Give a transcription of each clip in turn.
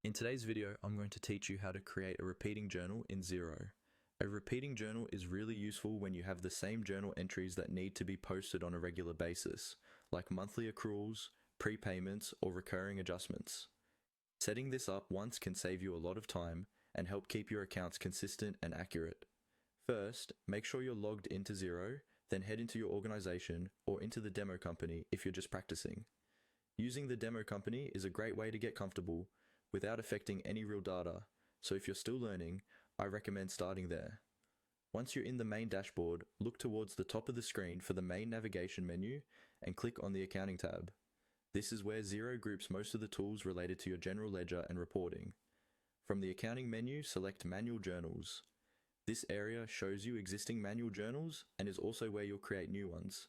In today's video, I'm going to teach you how to create a repeating journal in Xero. A repeating journal is really useful when you have the same journal entries that need to be posted on a regular basis, like monthly accruals, prepayments, or recurring adjustments. Setting this up once can save you a lot of time and help keep your accounts consistent and accurate. First, make sure you're logged into Xero, then head into your organization or into the demo company if you're just practicing. Using the demo company is a great way to get comfortable without affecting any real data, so if you're still learning, I recommend starting there. Once you're in the main dashboard, look towards the top of the screen for the main navigation menu and click on the Accounting tab. This is where Xero groups most of the tools related to your general ledger and reporting. From the Accounting menu, select Manual Journals. This area shows you existing manual journals and is also where you'll create new ones.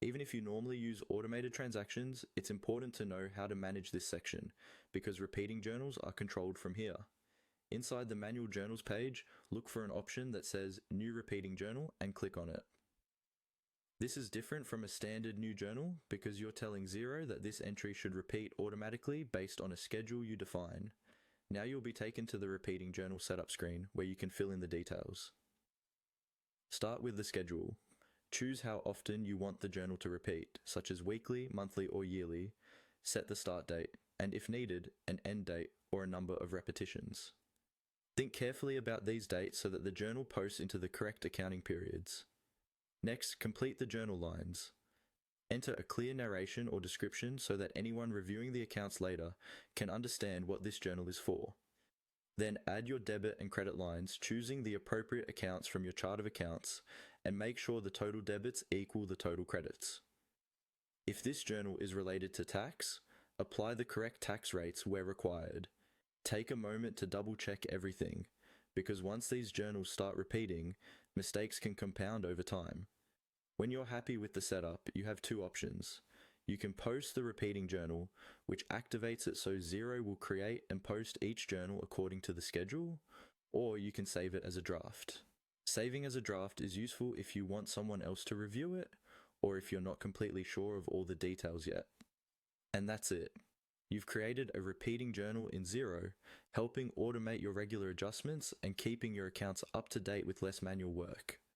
Even if you normally use automated transactions, it's important to know how to manage this section, because repeating journals are controlled from here. Inside the Manual Journals page, look for an option that says New Repeating Journal and click on it. This is different from a standard new journal because you're telling Xero that this entry should repeat automatically based on a schedule you define. Now you'll be taken to the Repeating Journal setup screen where you can fill in the details. Start with the schedule. Choose how often you want the journal to repeat, such as weekly, monthly, or yearly. Set the start date, and if needed, an end date or a number of repetitions. Think carefully about these dates so that the journal posts into the correct accounting periods. Next, complete the journal lines. Enter a clear narration or description so that anyone reviewing the accounts later can understand what this journal is for. Then add your debit and credit lines, choosing the appropriate accounts from your chart of accounts, and make sure the total debits equal the total credits. If this journal is related to tax, apply the correct tax rates where required. Take a moment to double check everything, because once these journals start repeating, mistakes can compound over time. When you're happy with the setup, you have two options. You can post the repeating journal, which activates it so Xero will create and post each journal according to the schedule, or you can save it as a draft. Saving as a draft is useful if you want someone else to review it, or if you're not completely sure of all the details yet. And that's it. You've created a repeating journal in Xero, helping automate your regular adjustments and keeping your accounts up to date with less manual work.